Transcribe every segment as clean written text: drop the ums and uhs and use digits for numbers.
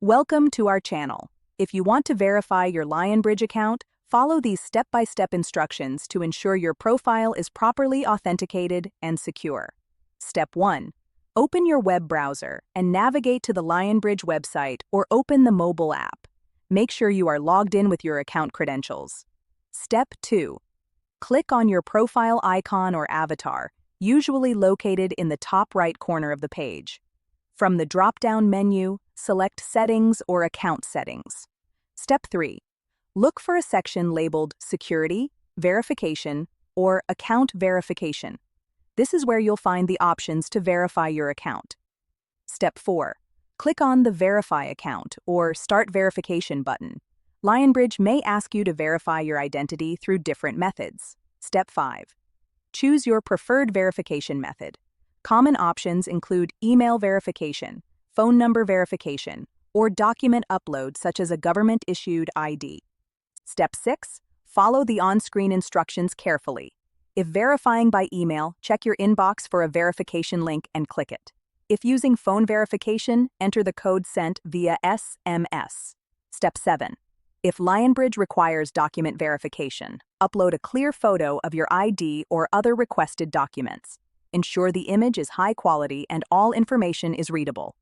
Welcome to our channel. If you want to verify your Lionbridge account, follow these step-by-step instructions to ensure your profile is properly authenticated and secure. Step 1. Open your web browser and navigate to the Lionbridge website or open the mobile app. Make sure you are logged in with your account credentials. Step 2. Click on your profile icon or avatar, usually located in the top right corner of the page. From the drop-down menu, select Settings or Account Settings. Step 3. Look for a section labeled Security, Verification, or Account Verification. This is where you'll find the options to verify your account. Step 4. Click on the Verify Account or Start Verification button. Lionbridge may ask you to verify your identity through different methods. Step 5. Choose your preferred verification method. Common options include email verification, phone number verification, or document upload such as a government-issued ID. Step 6. Follow the on-screen instructions carefully. If verifying by email, check your inbox for a verification link and click it. If using phone verification, enter the code sent via SMS. Step 7. If Lionbridge requires document verification, upload a clear photo of your ID or other requested documents. Ensure the image is high quality and all information is readable.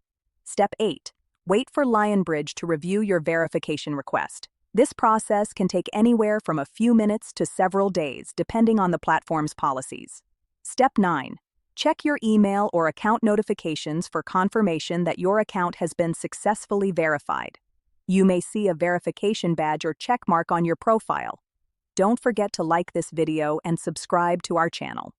Step 8. Wait for Lionbridge to review your verification request. This process can take anywhere from a few minutes to several days, depending on the platform's policies. Step 9. Check your email or account notifications for confirmation that your account has been successfully verified. You may see a verification badge or check mark on your profile. Don't forget to like this video and subscribe to our channel.